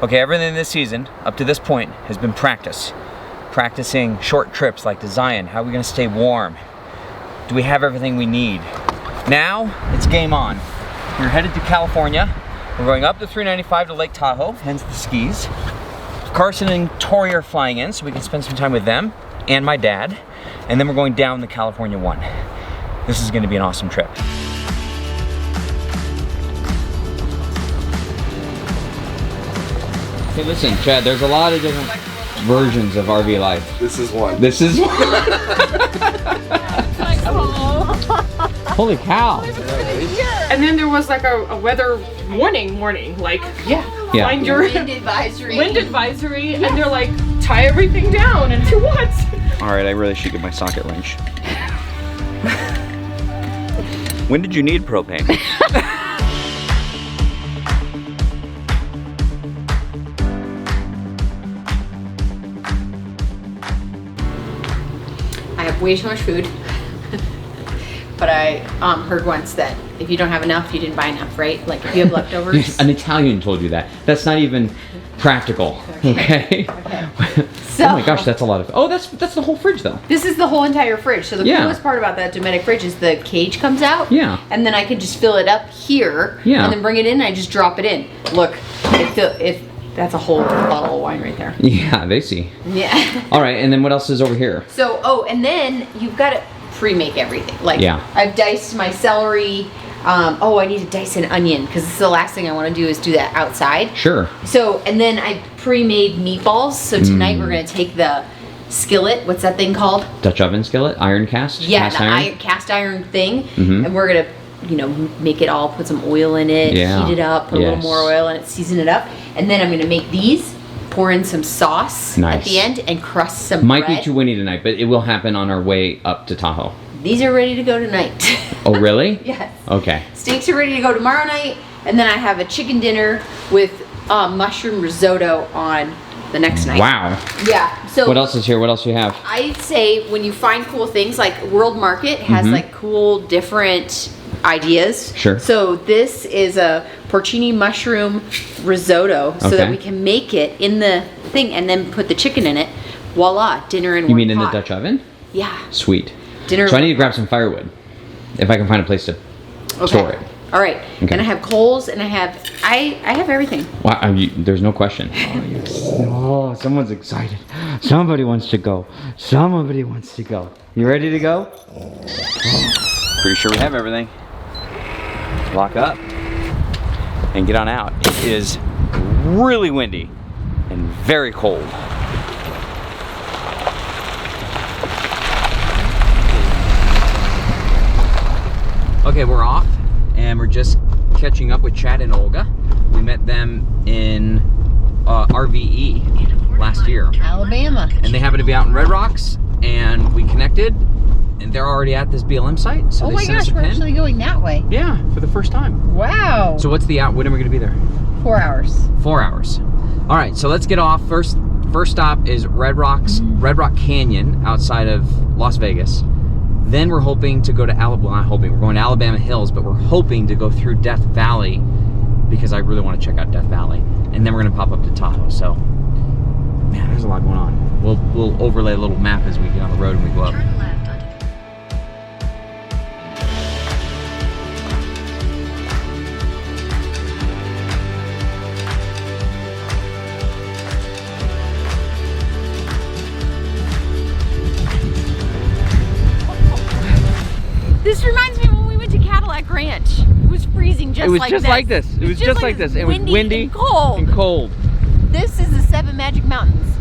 Okay, everything this season, up to this point, has been practice. Practicing short trips like to Zion. How are we gonna stay warm? Do we have everything we need? Now, it's game on. We're headed to California. We're going up the 395 to Lake Tahoe, hence the skis. Carson and Tori are flying in so we can spend some time with them and my dad. And then we're going down the California one. This is gonna be an awesome trip. Hey, listen, Chad, there's a lot of different versions of RV life. This is one. This is one. Holy cow. And then there was like a weather warning, like, find your wind advisory. And they're like, tie everything down. And to what? All right, I really should get my socket wrench. When did you need propane? I have way too much food. But I heard once that if you don't have enough, you didn't buy enough, right? Like if you have leftovers. An Italian told you that. That's not even practical, okay? So, oh my gosh, that's a lot of, oh, that's the whole fridge though. This is the whole entire fridge. So the coolest part about that Dometic fridge is the cage comes out. Yeah. And then I can just fill it up here. Yeah. And then bring it in and I just drop it in. Look, that's a whole bottle of wine right there. Yeah, they see. Yeah. All right, and then what else is over here? So, oh, and then you've got to pre-make everything. Like, I've diced my celery. I need to dice an onion because this is the last thing I want to do is do that outside. Sure. So, and then I pre-made meatballs. So tonight we're going to take the skillet. What's that thing called? Dutch oven skillet? Iron cast? Yeah, cast iron? Cast iron thing. And we're going to, make it all, put some oil in it, heat it up, put a little more oil in it, season it up. And then I'm going to make these, pour in some sauce at the end, and crust some bread. Might be too windy tonight, but it will happen on our way up to Tahoe. These are ready to go tonight. Oh, really? Yes. Okay. Steaks are ready to go tomorrow night, and then I have a chicken dinner with mushroom risotto on the next night. Wow. Yeah. So what else is here? What else do you have? I'd say when you find cool things, like World Market has like cool different ideas. Sure. So this is a porcini mushroom risotto, so that we can make it in the thing and then put the chicken in it. Voila, dinner in one pot. You mean in the Dutch oven? Yeah. Sweet. Dinner. So I need to grab some firewood, if I can find a place to store it. All right. Okay. And I have coals, and I have everything. Wow, there's no question. Oh, someone's excited. Somebody wants to go. Somebody wants to go. You ready to go? Oh. Pretty sure we have everything. Let's lock up and get on out. It is really windy and very cold. Okay, we're off, and we're just catching up with Chad and Olga. We met them in RVE last year. Alabama. And they happen to be out in Red Rocks, and we connected, and they're already at this BLM site. So oh my gosh, we're actually going that way. Yeah, for the first time. Wow. So when are we going to be there? 4 hours. 4 hours. All right, so let's get off. First stop is Red Rock Canyon outside of Las Vegas. Then we're hoping to go to we're going to Alabama Hills, but we're hoping to go through Death Valley because I really want to check out Death Valley. And then we're gonna pop up to Tahoe. So, man, there's a lot going on. We'll overlay a little map as we get on the road and we go up. This reminds me when we went to Cadillac Ranch. It was freezing just like this. It was just like this. It was windy and cold. This is the 7 Magic Mountains.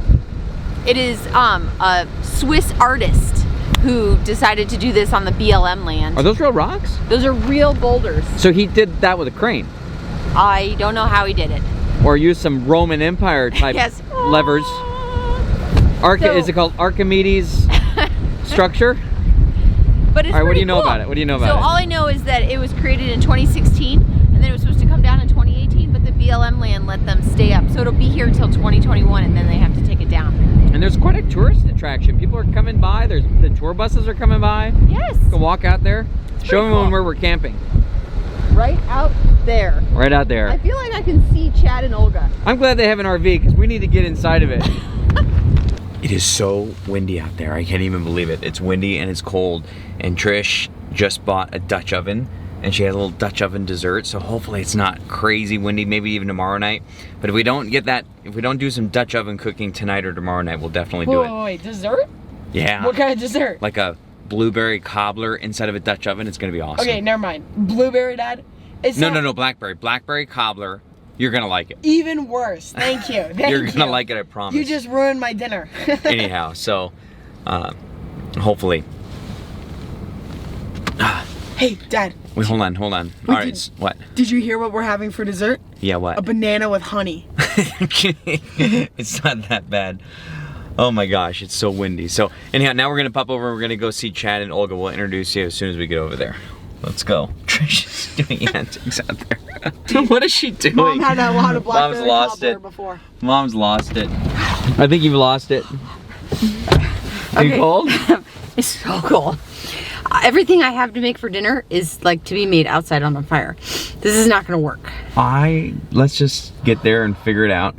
It is a Swiss artist who decided to do this on the BLM land. Are those real rocks? Those are real boulders. So he did that with a crane? I don't know how he did it. Or used some Roman Empire type levers. Is it called Archimedes structure? But it's all right, what do you know cool. about it? What do you know about it? So all I know is that it was created in 2016, and then it was supposed to come down in 2018, but the BLM land let them stay up. So it'll be here until 2021, and then they have to take it down. And there's quite a tourist attraction. People are coming by. The tour buses are coming by. Yes. You can walk out there. Show them when we're camping. right out there. Right out there. I feel like I can see Chad and Olga. I'm glad they have an RV because we need to get inside of it. It is so windy out there. I can't even believe it. It's windy and it's cold. And Trish just bought a Dutch oven and she has a little Dutch oven dessert. So hopefully it's not crazy windy, maybe even tomorrow night. But if we don't get that, if we don't do some Dutch oven cooking tonight or tomorrow night, we'll definitely do it. Wait, dessert? Yeah. What kind of dessert? Like a blueberry cobbler inside of a Dutch oven. It's gonna be awesome. Okay, never mind. Blueberry, Dad? No, blackberry. Blackberry cobbler. You're gonna like it. Even worse. Thank you. You're gonna like it, I promise. You just ruined my dinner. Anyhow, so hopefully. Hey, Dad. Wait, hold on. All right, what? Did you hear what we're having for dessert? Yeah, what? A banana with honey. It's not that bad. Oh my gosh, it's so windy. So anyhow, now we're gonna pop over and we're gonna go see Chad and Olga. We'll introduce you as soon as we get over there. Let's go. Trish is doing antics out there. What is she doing? Mom had a lot of blackberry Mom's lost cobbler it. before. Mom's lost it. I think you've lost it. Are you cold? It's so cold. Everything I have to make for dinner is like to be made outside on the fire. This is not gonna work. Let's just get there and figure it out.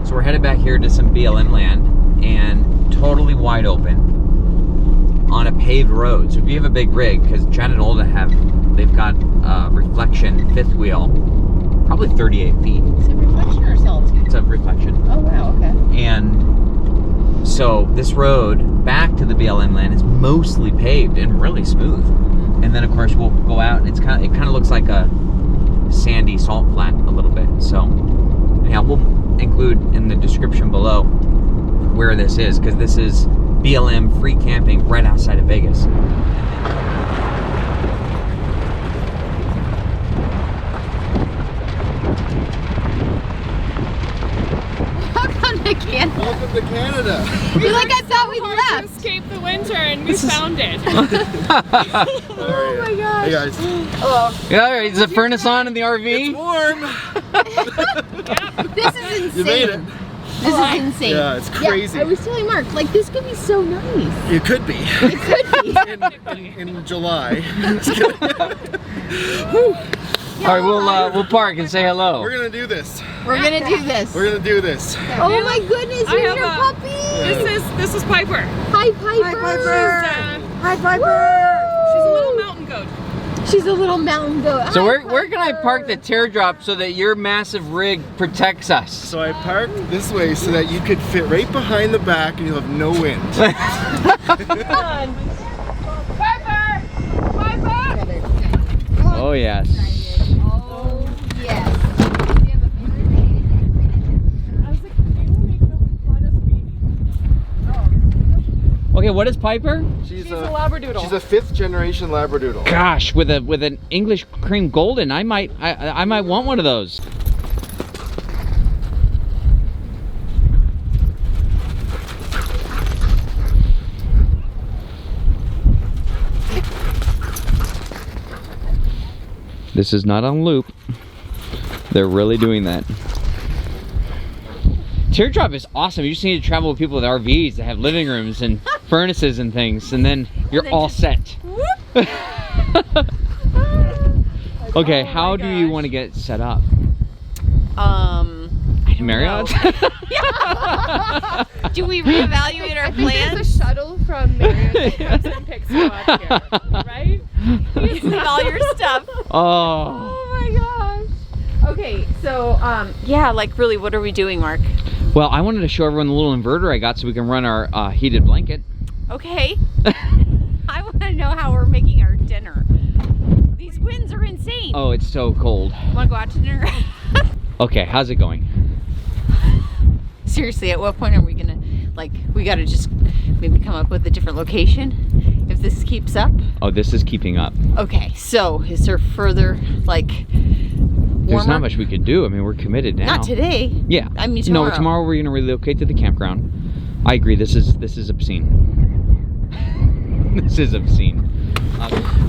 So we're headed back here to some BLM land and totally wide open on a paved road. So if you have a big rig, because Chad and Olga they've got reflection fifth wheel, probably 38 feet. Is it reflection or solitude? It's a reflection. Oh wow, okay. And so this road back to the BLM land is mostly paved and really smooth. And then of course we'll go out and it kind of looks like a sandy salt flat a little bit. So anyhow, we'll include in the description below where this is, because this is BLM free camping right outside of Vegas. Welcome to Canada. Welcome to Canada. You're like, I thought we Hard left. to escape the winter, and we found it. Oh my gosh. Hey guys. Hello. Yeah, is the furnace on in the RV? It's warm. This is insane. You made it. This is insane. Yeah, it's crazy. Yeah, I was telling Mark, like, this could be so nice. It could be. It could be. in July. All right, we'll park and say hello. We're gonna do this. We're gonna do this. We're gonna do this. Oh my goodness, here's your puppy. This is Piper. Hi, Piper. Hi, Piper. She's a little mountain goat. She's a little mountain goat. So Hi, where can I Piper. park the teardrop so that your massive rig protects us? So I parked this way so that you could fit right behind the back and you'll have no wind. Oh yes. Oh yes. Okay, what is Piper? She's a Labradoodle. She's a 5th generation Labradoodle. Gosh, with an English cream golden, I might want one of those. This is not on loop. They're really doing that. Teardrop is awesome. You just need to travel with people with RVs that have living rooms and furnaces and things, and then you're all set. Okay, how do you want to get set up? Marriott? Do we reevaluate our plans? There's a shuttle from Marriott that comes and picks you up here, right? You just leave all your stuff. Oh. Oh my gosh. Okay, so yeah, like really, what are we doing, Mark? Well, I wanted to show everyone the little inverter I got so we can run our heated blanket. Okay. I want to know how we're making our dinner. These winds are insane. Oh, it's so cold. Want to go out to dinner? Okay, how's it going? Seriously, at what point are we gonna, like, we gotta just maybe come up with a different location if this keeps up? Oh, this is keeping up. Okay, so is there further, like, warmer? There's not much we could do. I mean, we're committed now. Not today. Yeah. I mean tomorrow. No, tomorrow we're gonna relocate to the campground. I agree. This is obscene. This is obscene.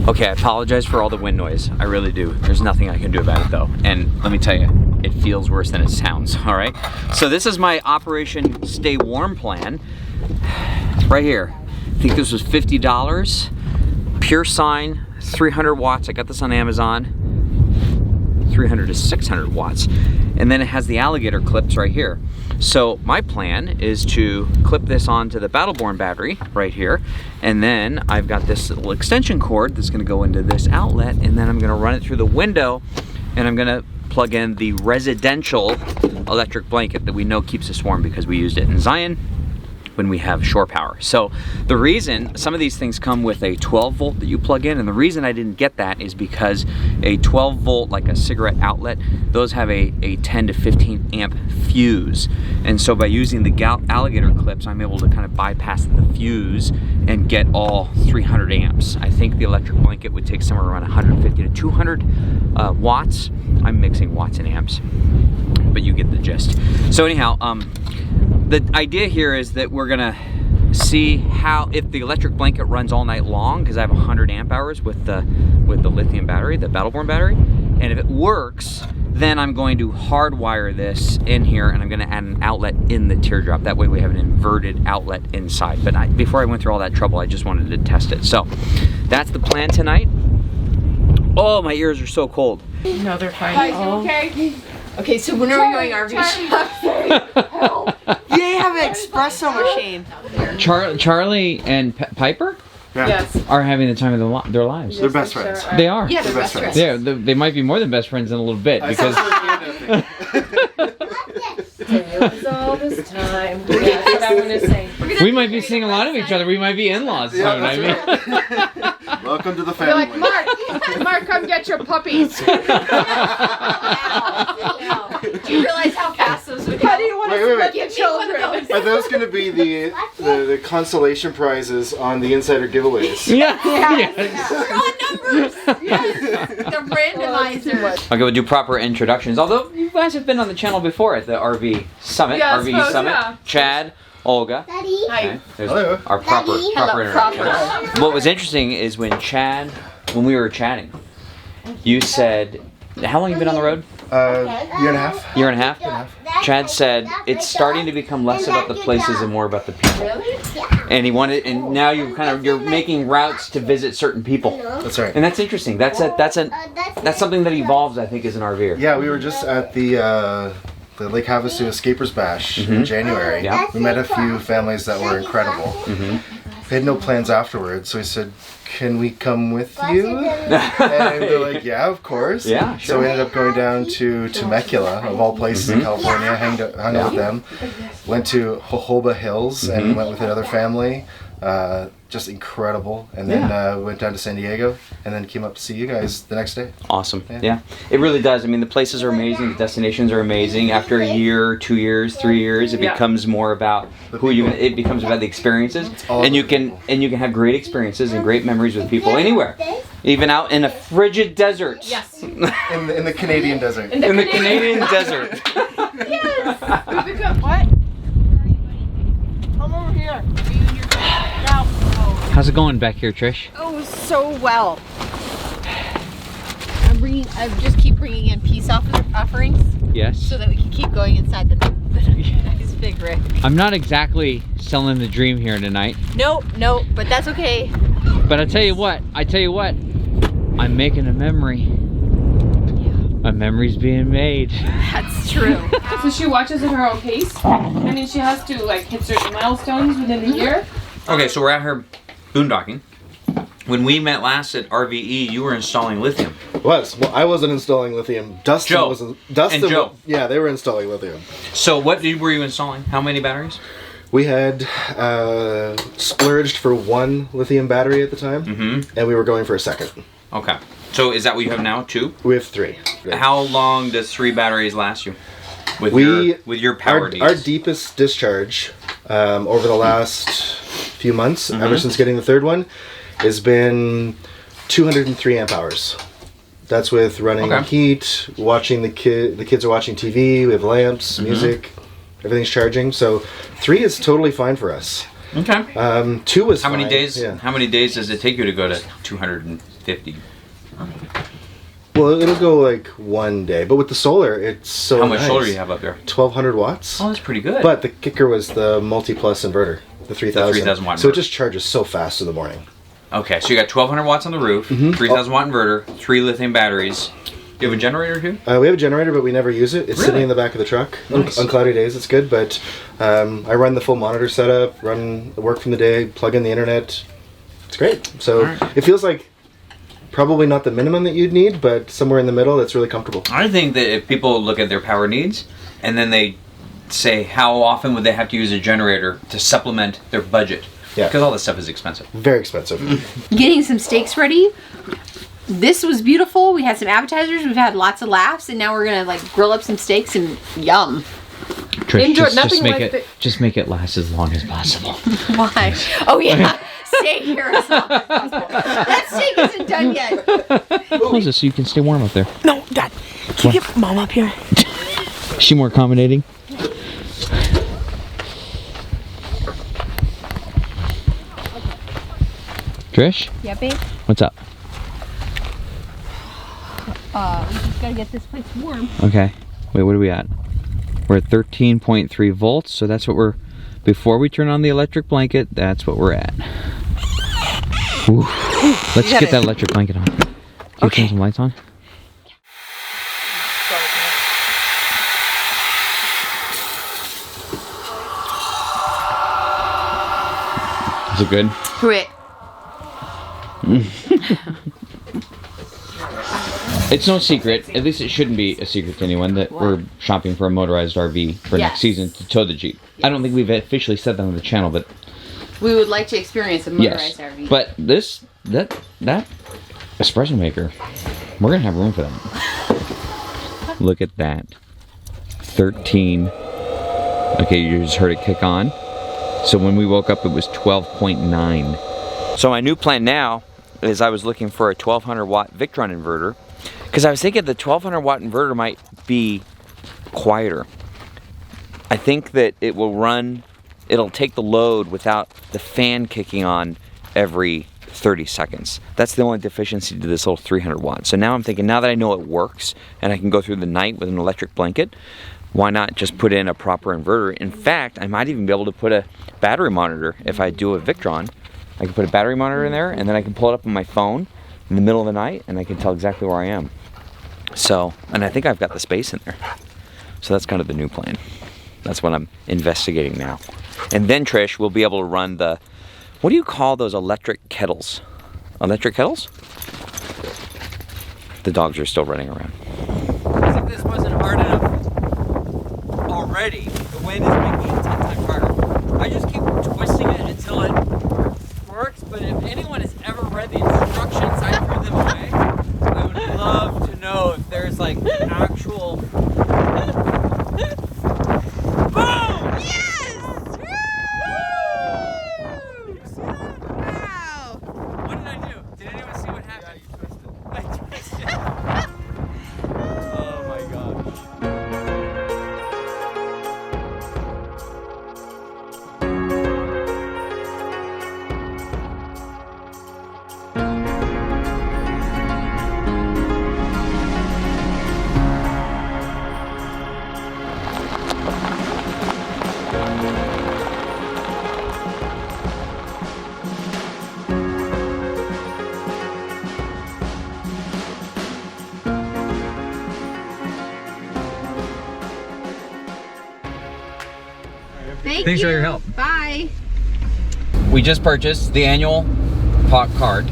Okay, I apologize for all the wind noise. I really do. There's nothing I can do about it though. And let me tell you, it feels worse than it sounds, all right? So this is my Operation Stay Warm plan. Right here. I think this was $50. pure sine, 300 watts. I got this on Amazon. 300 to 600 watts. And then it has the alligator clips right here. So my plan is to clip this onto the Battleborn battery right here. And then I've got this little extension cord that's gonna go into this outlet, and then I'm gonna run it through the window, and I'm gonna plug in the residential electric blanket that we know keeps us warm because we used it in Zion when we have shore power. So the reason, some of these things come with a 12 volt that you plug in, and the reason I didn't get that is because a 12 volt, like a cigarette outlet, those have a 10 to 15 amp fuse. And so by using the alligator clips, I'm able to kind of bypass the fuse and get all 300 amps. I think the electric blanket would take somewhere around 150 to 200 watts. I'm mixing watts and amps, but you get the gist. So anyhow, the idea here is that we're gonna see how, if the electric blanket runs all night long, because I have 100 amp hours with the lithium battery, the Battleborn battery, and if it works, then I'm going to hardwire this in here, and I'm gonna add an outlet in the teardrop. That way we have an inverted outlet inside. But before I went through all that trouble, I just wanted to test it. So that's the plan tonight. Oh, my ears are so cold. No, they're fine. Okay. Okay, so when are we going RV shopping? They have an espresso machine. Charlie and Piper Yes. are having the time of their lives. They're best friends. They are. Yeah, they're best friends. They might be more than best friends in a little bit because It was all this time. That's what I'm gonna say. we might be seeing a lot of each other. We might be in-laws. You know what I mean? Welcome to the They're like, family. Mark, come get your puppies. Do you realize how fast those would How do go? you want Wait, to wait, split wait. the children? Are those going to be the consolation prizes on the Insider giveaways? Yeah. Yes. Draw numbers! Yes! The randomizer. Okay, we'll do proper introductions. Although you guys have been on the channel before at the RV Summit. Yeah, I RV suppose, Summit. yeah. Chad, Olga. Hi. Okay, there's Hello. our proper Hello, introduction. What was interesting is when we were chatting, you said, how long have you been on the road? Year and a half. Year and a half? Chad said it's starting to become less about the places and more about the people. And he wanted, and now you're making routes to visit certain people. That's right. And that's interesting. That's something that evolves, I think, as an RVer. Yeah, we were just at the Lake Havasu Escapers Bash in January. Yeah. We met a few families that were incredible. We had no plans afterwards, so we said, can we come with you? And they're like, yeah, of course. Yeah, sure. So we ended up going down to Temecula, of all places in California, hung out with them. Went to Jojoba Hills and went with another family. Just incredible. And then went down to San Diego and then came up to see you guys the next day. Awesome. Yeah. It really does. I mean, the places are amazing. The destinations are amazing. After a year, 2 years, 3 years, it becomes more about it becomes about the experiences. And you can have great experiences and great memories with people anywhere. Even out in a frigid desert. Yes. In the Canadian desert. In the Canadian desert. Yes. We become what? Come over here. How's it going back here, Trish? Oh, so well. I just keep bringing in peace offerings Yes. so that we can keep going inside the nice big rig. I'm not exactly selling the dream here tonight. Nope, but that's okay. But I tell you what, I'm making a memory. A memory's being made. That's true. So she watches at her own pace. I mean, she has to like hit certain milestones within the year. Okay, so we're out here boondocking. When we met last at RVE, you were installing lithium. Well, I wasn't installing lithium. Dustin Joe. Dustin And Joe. Yeah, they were installing lithium. So what were you installing? How many batteries? We had splurged for one lithium battery at the time, and we were going for a second. Okay. So is that what you have now, 2? We have 3. How long does 3 batteries last you? With your power Our deepest discharge over the last few months, ever since getting the 3rd one, has been 203 amp hours. That's with running heat, watching the kids are watching TV, we have lamps, music, everything's charging. So 3 is totally fine for us. Okay. 2 was How fine. many days? Yeah. How many days does it take you to go to 250? Well, it'll go like 1 day, but with the solar, it's so How much nice. solar do you have up there? 1,200 watts. Oh, that's pretty good. But the kicker was the multi-plus inverter, the 3000. 3000 watt So it inverter. just charges so fast in the morning. Okay, so you got 1,200 watts on the roof, 3,000 watt inverter, 3 lithium batteries. Do you have a generator too? We have a generator, but we never use it. It's sitting in the back of the truck. Nice. On cloudy days, it's good, but I run the full monitor setup, work from the day, plug in the internet. It's great. So it feels like probably not the minimum that you'd need, but somewhere in the middle that's really comfortable. I think that if people look at their power needs and then they say how often would they have to use a generator to supplement their budget, because all this stuff is expensive. Very expensive. Getting some steaks ready. This was beautiful. We had some appetizers. We've had lots of laughs, and now we're gonna like grill up some steaks and yum. Trish, just make it last as long as possible. Why? Oh yeah, stay here as long as possible. That steak isn't done yet. Close it so you can stay warm up there. No, Dad. Can you get Mom up here? Is she more accommodating? Trish? Yeah, babe? What's up? We just gotta get this place warm. Okay. Wait, what are we at? We're at 13.3 volts, so that's what we're... Before we turn on the electric blanket, that's what we're at. Ooh. Let's get that electric blanket on. Can you turn some lights on? Is it good? Quit. It's no secret, at least it shouldn't be a secret to anyone, that we're shopping for a motorized RV for next season to tow the Jeep. I don't think we've officially said that on the channel, but... We would like to experience a motorized RV. But that espresso maker, we're going to have room for that. Look at that. 13. Okay, you just heard it kick on. So when we woke up, it was 12.9. So my new plan now is I was looking for a 1,200 watt Victron inverter, because I was thinking the 1,200 watt inverter might be quieter. I think that it will run, it'll take the load without the fan kicking on every 30 seconds. That's the only deficiency to this little 300 watts. So now I'm thinking, now that I know it works and I can go through the night with an electric blanket, why not just put in a proper inverter? In fact, I might even be able to put a battery monitor if I do a Victron. I can put a battery monitor in there, and then I can pull it up on my phone in the middle of the night, and I can tell exactly where I am. So, and I think I've got the space in there. So that's kind of the new plan. That's what I'm investigating now. And then, Trish, we'll be able to run the, what do you call those electric kettles? Electric kettles? The dogs are still running around. As if this wasn't hard enough already, the wind is making it 10 times harder. I just keep twisting it until it works, but if anyone has ever read the instructions, I threw them away. I would love to know if there's like actual... Boom! Yes! Woo! Did you see that? Wow! What did I do? Did anyone see what happened? Yeah, you twisted. I twisted. Oh my gosh. Thanks for your help. Bye. We just purchased the annual park card,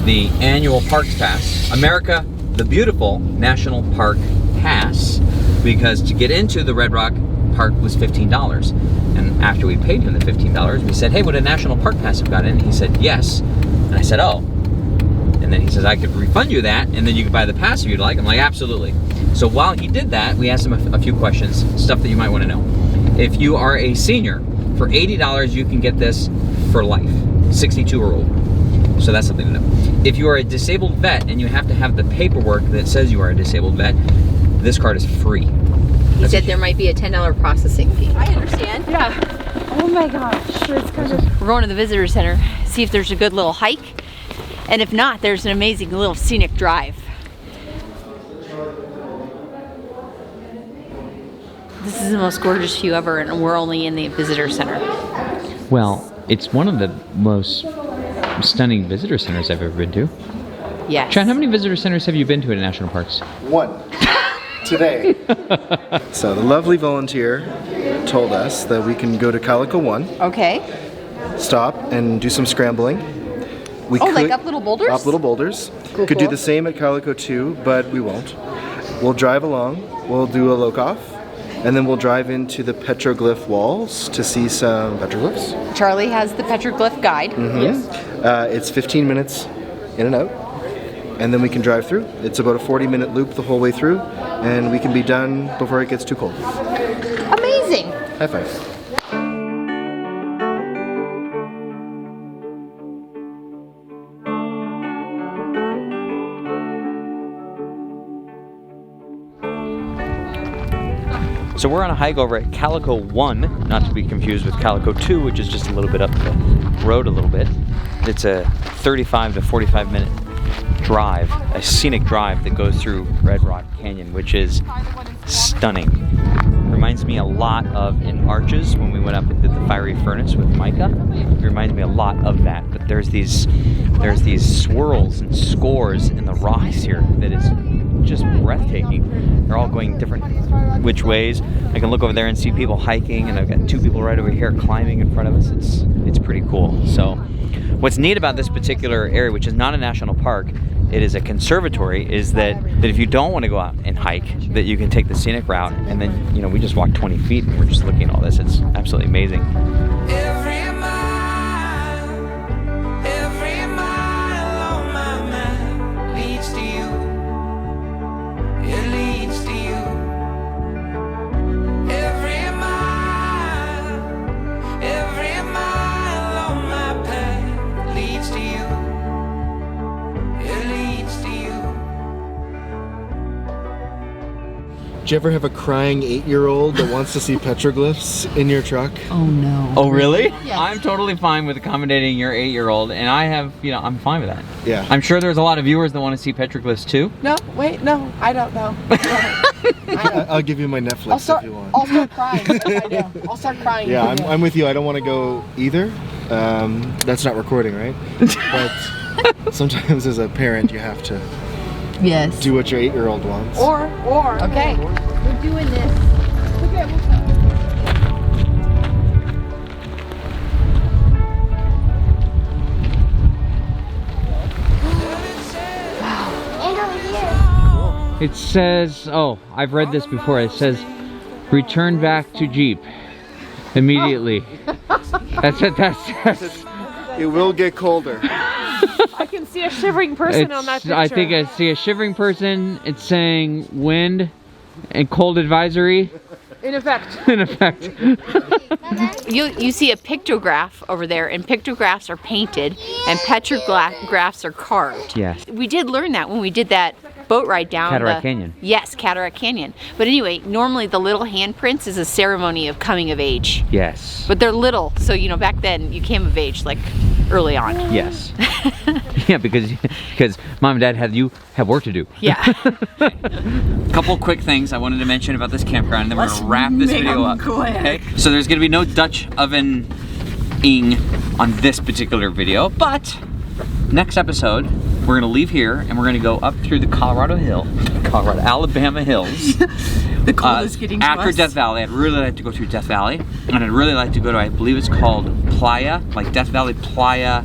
the annual Parks Pass, America the Beautiful National Park Pass, because to get into the Red Rock Park was $15. And after we paid him the $15, we said, hey, would a National Park Pass have got in? He said, yes. And I said, oh. And then he says, I could refund you that, and then you could buy the pass if you'd like. I'm like, absolutely. So while he did that, we asked him a few questions, stuff that you might want to know. If you are a senior, for $80, you can get this for life, 62 or older. So that's something to know. If you are a disabled vet and you have to have the paperwork that says you are a disabled vet, this card is free. He said there might be a $10 processing fee. I understand. Yeah. Oh my gosh. It's kind of... We're going to the visitor center, see if there's a good little hike. And if not, there's an amazing little scenic drive. This is the most gorgeous view ever, and we're only in the visitor center. Well, it's one of the most stunning visitor centers I've ever been to. Yes. Chad, how many visitor centers have you been to in national parks? 1. Today. So the lovely volunteer told us that we can go to Calico 1. Okay. Stop and do some scrambling. We could, like up little boulders? Up little boulders. Cool, could do the same at Calico 2, but we won't. We'll drive along, we'll do a loke-off, and then we'll drive into the petroglyph walls to see some petroglyphs. Charlie has the petroglyph guide. Yes. It's 15 minutes in and out, and then we can drive through. It's about a 40-minute loop the whole way through, and we can be done before it gets too cold. Amazing. High five. So we're on a hike over at Calico 1, not to be confused with Calico 2, which is just a little bit up the road a little bit. It's a 35 to 45 minute drive, a scenic drive that goes through Red Rock Canyon, which is stunning. Reminds me a lot of in Arches when we went up and did the fiery furnace with Micah. It reminds me a lot of that, but there's these swirls and scores in the rocks here that is just breathtaking. They're all going different which ways. I can look over there and see people hiking, and I've got 2 people right over here climbing in front of us. It's pretty cool. So what's neat about this particular area, which is not a national park, it is a conservatory, is that if you don't want to go out and hike, that you can take the scenic route, and then, you know, we just walk 20 feet and we're just looking at all this. It's absolutely amazing. Every mile on my mind leads to you. It leads to you. Every mile on my path leads to you. It leads to you. Did you ever have a crying 8-year-old that wants to see petroglyphs in your truck? Oh no. Oh really? Yes. I'm totally fine with accommodating your 8-year-old, and I have, I'm fine with that. Yeah. I'm sure there's a lot of viewers that want to see petroglyphs too. No, wait, no, I don't know. I'll give you my Netflix if you want. I'll start crying. I do. I'll start crying. Yeah, I'm with you. I don't want to go either. That's not recording, right? But sometimes as a parent, you have to Yes. do what your 8-year-old wants. Or. Okay. We're doing this. Okay, we'll start. It says, oh, I've read this before. It says, return back to Jeep immediately. That's what that says. It will get colder. I can see a shivering person on that picture. I think I see a shivering person. It's saying wind and cold advisory. In effect. In effect. You see a pictograph over there, and pictographs are painted and petrographs are carved. Yes. We did learn that when we did that boat ride down Cataract Canyon. Yes, Cataract Canyon. But anyway, normally the little handprints is a ceremony of coming of age. Yes. But they're little, so back then you came of age like early on. Yes. Yeah, because mom and dad have work to do. Yeah. Couple quick things I wanted to mention about this campground, and then we're gonna wrap this video up. Okay. So there's gonna be no Dutch oven-ing on this particular video, but next episode we're gonna leave here and we're gonna go up through the Alabama hills. The cold is getting to after us. Death Valley. I'd really like to go through Death Valley, and I'd really like to go to, I believe it's called Playa, like Death Valley Playa.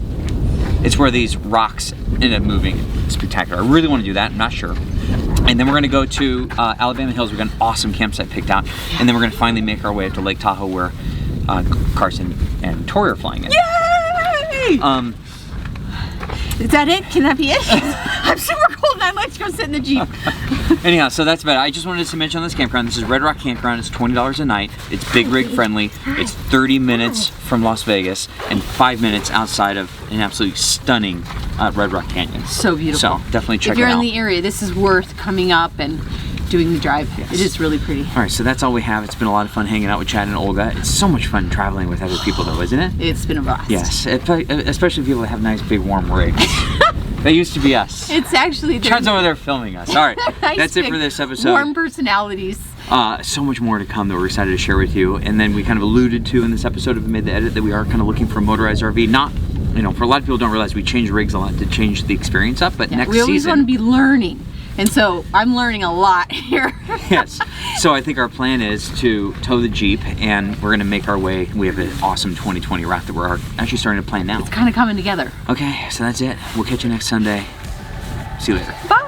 It's where these rocks end up moving. It's spectacular. I really want to do that. I'm not sure. And then we're going to go to Alabama Hills. We've got an awesome campsite picked out, and then we're going to finally make our way up to Lake Tahoe, where Carson and Tori are flying in. Yay! Is that it? Can that be it? I'm super cold and I'd like to go sit in the Jeep. Anyhow, so that's about it. I just wanted to mention on this campground, this is Red Rock Campground. It's $20 a night. It's big rig friendly. It's 30 minutes from Las Vegas and 5 minutes outside of an absolutely stunning Red Rock Canyon. So beautiful. So definitely check it out. If you're in the area, this is worth coming up and doing the drive. Yes. It is really pretty. All right, so that's all we have. It's been a lot of fun hanging out with Chad and Olga. It's so much fun traveling with other people though, isn't it? It's been a blast. Yes, especially people that have nice big warm rigs. That used to be us. It's actually Chad's over there filming us. All right, nice that's it for this episode. Warm personalities. So much more to come that we're excited to share with you. And then we kind of alluded to in this episode, if we made the edit, that we are kind of looking for a motorized RV. Not you know, for a lot of people don't realize we change rigs a lot to change the experience up, but next we always season... want to be learning. And so I'm learning a lot here. Yes. So I think our plan is to tow the Jeep, and we're going to make our way. We have an awesome 2020 route that we're actually starting to plan now. It's kind of coming together. Okay, so that's it. We'll catch you next Sunday. See you later. Bye.